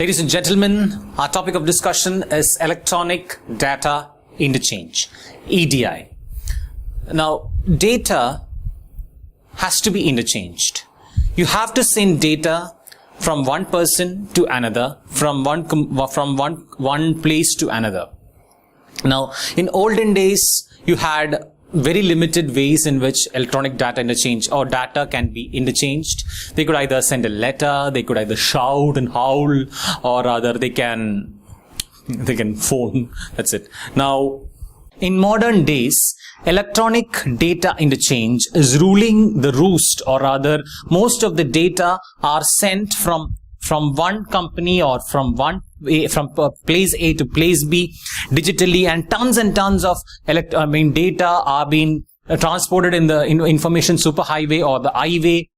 Ladies and gentlemen, our topic of discussion is electronic data interchange, EDI. Now, data has to be interchanged. You have to send data from one person to another, from one place to another. Now, in olden days, you had very limited ways in which electronic data interchange or data can be interchanged. They could either send a letter, they could either shout and howl, or rather they can phone. That's it. Now, in modern days, electronic data interchange is ruling the roost, or rather most of the data are sent from one company or from place A to place B digitally, and tons of data are being transported in the information superhighway or the highway.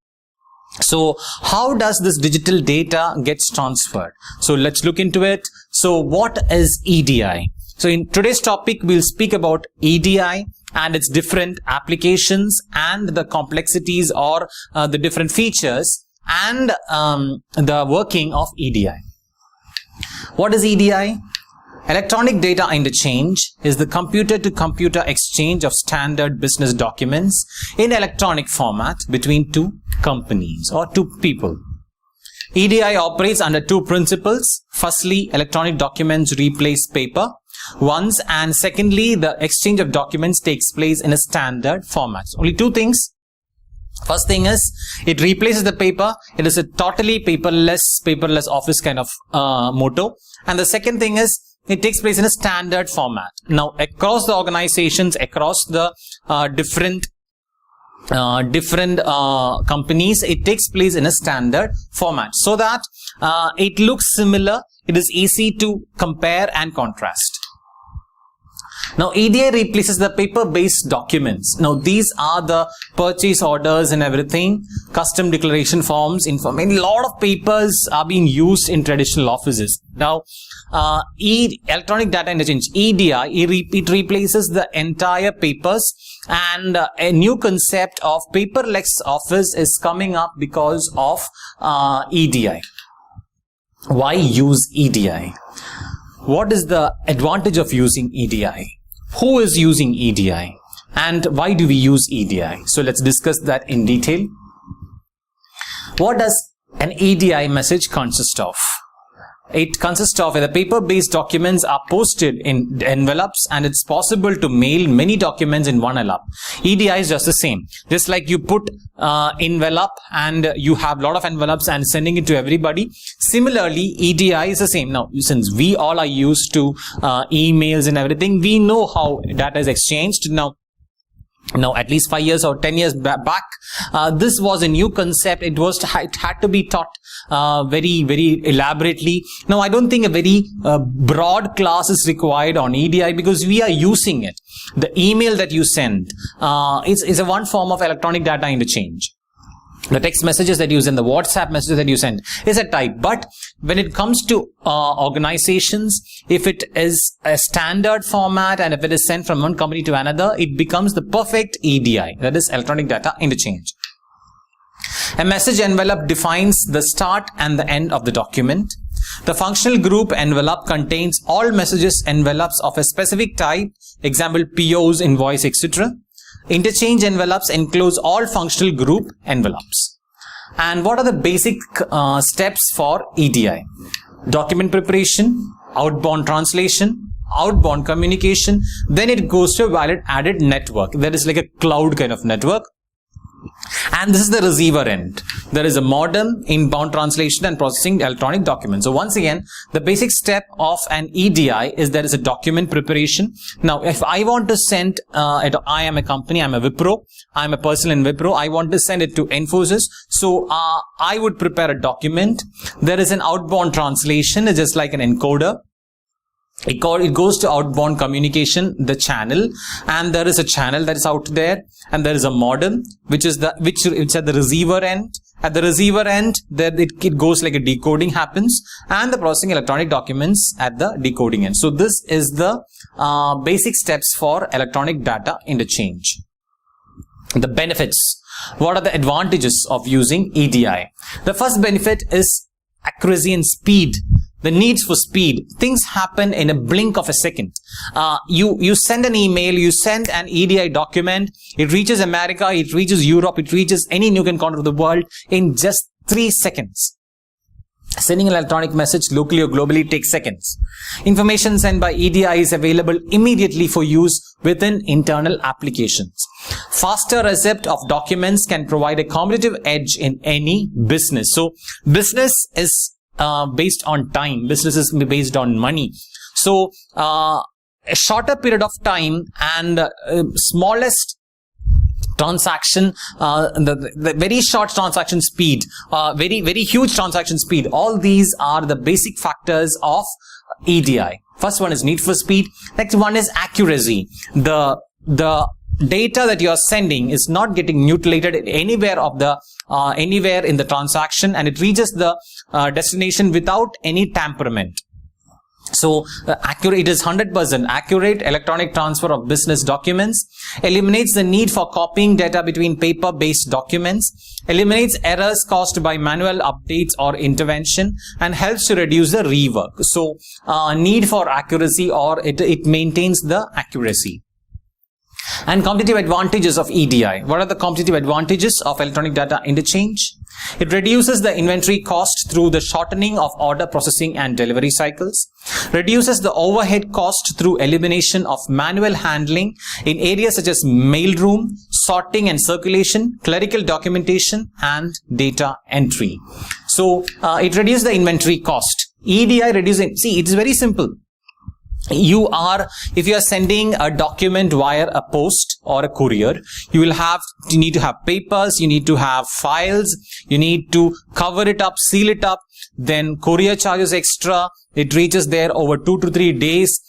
So how does this digital data gets transferred? So let's look into it. So what is EDI? So in today's topic, we'll speak about EDI and its different applications and the complexities or the different features and the working of EDI. What is EDI? Electronic data interchange is the computer-to-computer exchange of standard business documents in electronic format between two companies or two people. EDI operates under two principles. Firstly, electronic documents replace paper once, and secondly, the exchange of documents takes place in a standard format. Only two things. First thing is, it replaces the paper. It is a totally paperless office kind of motto. And the second thing is, it takes place in a standard format. Now, across the organizations, across the different companies, it takes place in a standard format, so that it looks similar. It is easy to compare and contrast. Now, EDI replaces the paper-based documents. Now, these are the purchase orders and everything, custom declaration forms, a lot of papers are being used in traditional offices. Now, electronic data interchange, EDI, it replaces the entire papers, and a new concept of paperless office is coming up because of EDI. Why use EDI? What is the advantage of using EDI? Who is using EDI? And why do we use EDI? So let's discuss that in detail. What does an EDI message consist of? It consists of the paper-based documents are posted in envelopes, and it's possible to mail many documents in one envelope. EDI is just the same. Just like you put envelope and you have a lot of envelopes and sending it to everybody. Similarly, EDI is the same. Now, since we all are used to emails and everything, we know how data is exchanged. Now, at least 5 years or 10 years back, this was a new concept. It had to be taught very, very elaborately. Now, I don't think a very broad class is required on EDI because we are using it. The email that you send is a one form of electronic data interchange. The text messages that you send, the WhatsApp messages that you send is a type. But when it comes to organizations, if it is a standard format and if it is sent from one company to another, it becomes the perfect EDI, that is electronic data interchange. A message envelope defines the start and the end of the document. The functional group envelope contains all messages envelopes of a specific type, example POs, invoice, etc. Interchange envelopes enclose all functional group envelopes. And what are the basic steps for EDI? Document preparation, outbound translation, outbound communication, then it goes to a valid added network. That is like a cloud kind of network. And this is the receiver end. There is a modem, inbound translation and processing electronic documents. So once again, the basic step of an EDI is there is a document preparation. Now, if I want to send, I am a company, I'm a Wipro, I'm a person in Wipro, I want to send it to Infosys. So I would prepare a document. There is an outbound translation, it's just like an encoder. It goes to outbound communication, the channel, and there is a channel that is out there, and there is a modem, which is at the receiver end. At the receiver end, there it goes like a decoding happens, and the processing electronic documents at the decoding end. So this is the basic steps for electronic data interchange. The benefits. What are the advantages of using EDI? The first benefit is accuracy and speed. the needs for speed. Things happen in a blink of a second. You send an email, you send an EDI document, it reaches America, it reaches Europe, it reaches any nook and corner of the world in just 3 seconds. Sending an electronic message locally or globally takes seconds. Information sent by EDI is available immediately for use within internal applications. Faster receipt of documents can provide a competitive edge in any business. So business is based on time. Business is based on money. So a shorter period of time and smallest transaction, the very short transaction speed, very huge transaction speed. All these are the basic factors of EDI. First one is need for speed. Next one is accuracy. The data that you are sending is not getting mutilated anywhere in the transaction, and it reaches the destination without any tamperment. So accurate, it is 100% accurate. Electronic transfer of business documents eliminates the need for copying data between paper-based documents, eliminates errors caused by manual updates or intervention, and helps to reduce the rework. So need for accuracy, or it maintains the accuracy. And competitive advantages of EDI. What are the competitive advantages of electronic data interchange? It reduces the inventory cost through the shortening of order processing and delivery cycles, reduces the overhead cost through elimination of manual handling in areas such as mailroom, sorting and circulation, clerical documentation, and data entry. So it reduces the inventory cost. EDI reducing, see, it is very simple. If you are sending a document via a post or a courier, you need to have papers, you need to have files, you need to cover it up, seal it up, then courier charges extra, it reaches there over 2 to 3 days,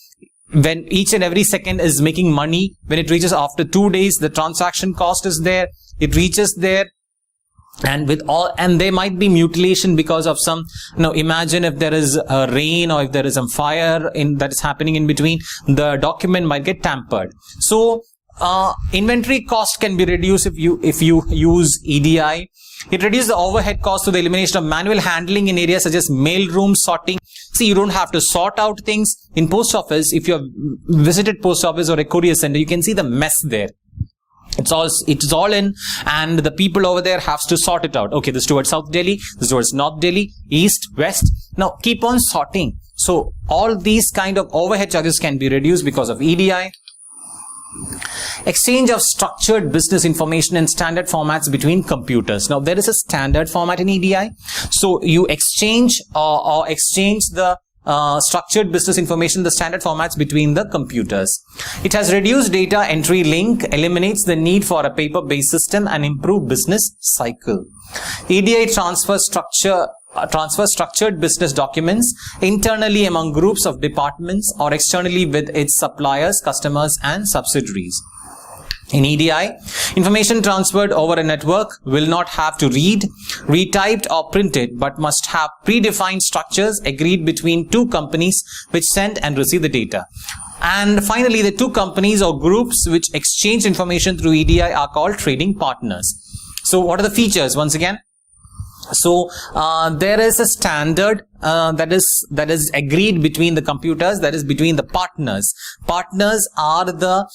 when each and every second is making money. When it reaches after 2 days, the transaction cost is there, it reaches there. And there might be mutilation because of some, imagine if there is a rain or if there is some fire that is happening in between, the document might get tampered. So inventory cost can be reduced if you use EDI. It reduces the overhead cost through the elimination of manual handling in areas such as mailroom sorting. See, you don't have to sort out things in post office. If you have visited post office or a courier center, you can see the mess there. It's all in, and the people over there have to sort it out. Okay, this towards South Delhi, this towards North Delhi, East, West. Now keep on sorting. So all these kind of overhead charges can be reduced because of EDI. Exchange of structured business information in standard formats between computers. Now there is a standard format in EDI. So you exchange the structured business information, the standard formats between the computers. It has reduced data entry link, eliminates the need for a paper-based system, and improve business cycle. EDI transfers structured business documents internally among groups of departments or externally with its suppliers, customers, and subsidiaries. In EDI, information transferred over a network will not have to read, retyped or printed, but must have predefined structures agreed between two companies which send and receive the data. And finally, the two companies or groups which exchange information through EDI are called trading partners. So what are the features once again? So there is a standard that is agreed between the computers, that is between the partners. Partners are the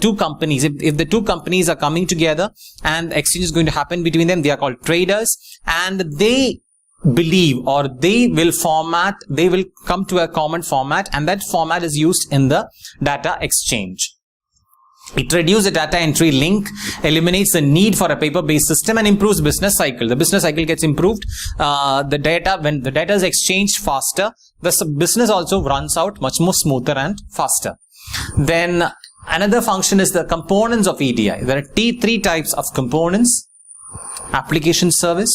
two companies. If the two companies are coming together and exchange is going to happen between them, they are called traders, and they believe, or they will come to a common format, and that format is used in the data exchange. It reduces the data entry link, eliminates the need for a paper-based system, and improves business cycle. The business cycle gets improved. When the data is exchanged faster, the business also runs out much more smoother and faster. Then another function is the components of EDI. There are three types of components: application service,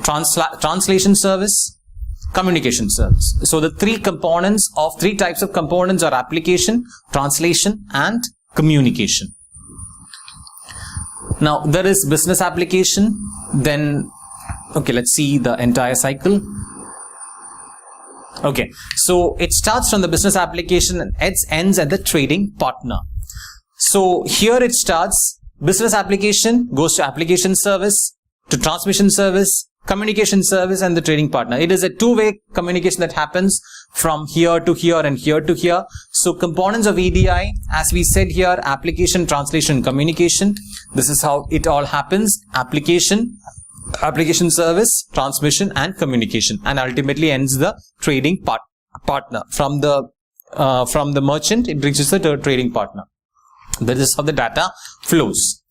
translation service, communication service. So the three types of components are application, translation, and communication. Now there is business application. Then let's see the entire cycle. Okay, so it starts from the business application and it ends at the trading partner. So here it starts, business application goes to application service, to transmission service, communication service and the trading partner. It is a two-way communication that happens from here to here and here to here. So components of EDI, as we said here, application, translation, communication. This is how it all happens. Application service, transmission and communication, and ultimately ends the trading partner. From the merchant, it reaches the trading partner. This is how the data flows.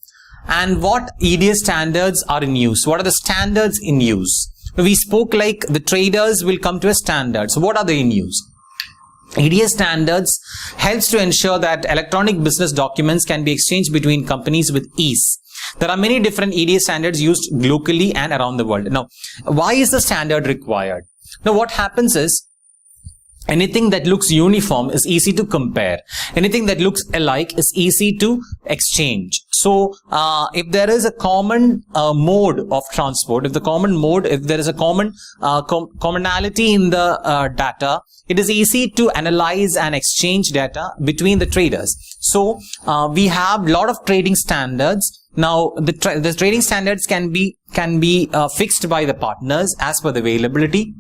And what EDI standards are in use? What are the standards in use? We spoke like the traders will come to a standard. So what are they in use? EDI standards helps to ensure that electronic business documents can be exchanged between companies with ease. There are many different EDI standards used locally and around the world. Now, why is the standard required? Now, what happens is, anything that looks uniform is easy to compare. Anything that looks alike is easy to exchange. So, if there is a common mode of transport, if there is a common commonality in the data, it is easy to analyze and exchange data between the traders. So, we have a lot of trading standards. Now, the trading standards can be fixed by the partners as per the availability.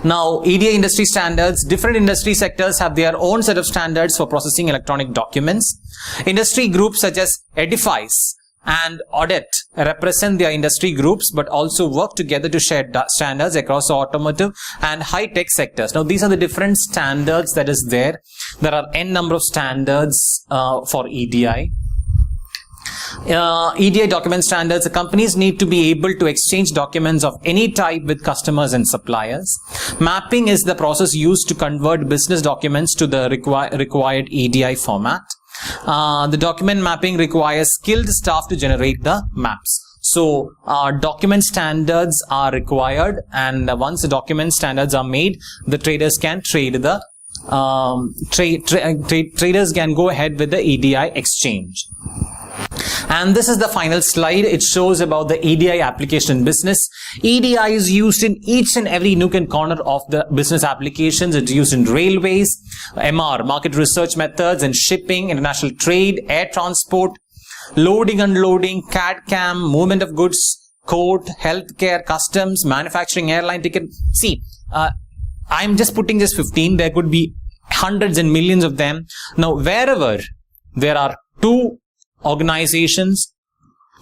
Now, EDI industry standards, different industry sectors have their own set of standards for processing electronic documents. Industry groups such as Edifice and Audit represent their industry groups, but also work together to share standards across automotive and high-tech sectors. Now, these are the different standards that is there. There are n number of standards for EDI. EDI document standards, the companies need to be able to exchange documents of any type with customers and suppliers. Mapping is the process used to convert business documents to the required EDI format. The document mapping requires skilled staff to generate the maps. So, document standards are required, and once the document standards are made, the traders can traders can go ahead with the EDI exchange. And this is the final slide. It shows about the EDI application business. EDI is used in each and every nook and corner of the business applications. It's used in railways, MR, market research methods, and shipping, international trade, air transport, loading, unloading, CAD/CAM, movement of goods, court, healthcare, customs, manufacturing, airline ticket. See, I'm just putting just 15. There could be hundreds and millions of them. Now, wherever there are two organizations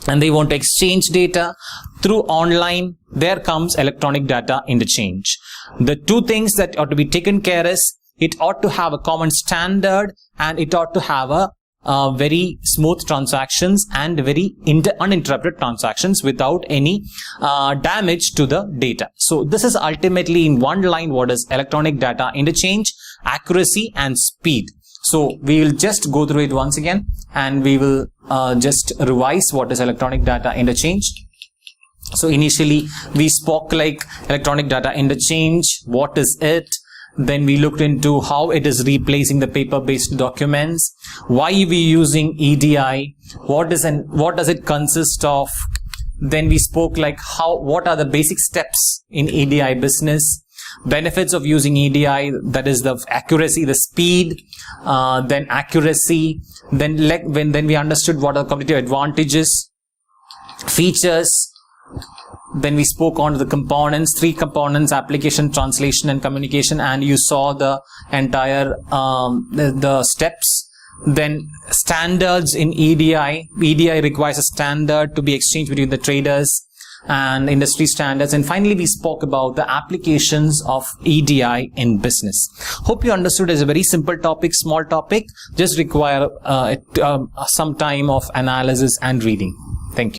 and they want to exchange data through online, there comes electronic data interchange. The two things that ought to be taken care is, it ought to have a common standard, and it ought to have a very smooth transactions and very uninterrupted transactions without any damage to the data. So this is ultimately in one line what is electronic data interchange, accuracy and speed. So we will just go through it once again, and we will just revise what is electronic data interchange. So initially we spoke like electronic data interchange, what is it? Then we looked into how it is replacing the paper-based documents, why we using EDI, what does it consist of. Then we spoke like what are the basic steps in EDI business, benefits of using EDI, that is the accuracy, the speed, then accuracy, then we understood what are the competitive advantages, features. Then we spoke on the components, 3 components: application, translation and communication, and you saw the entire the steps. Then standards in EDI. EDI requires a standard to be exchanged between the traders, and industry standards. And finally, we spoke about the applications of EDI in business. Hope you understood. It's a very simple topic, small topic, just require some time of analysis and reading.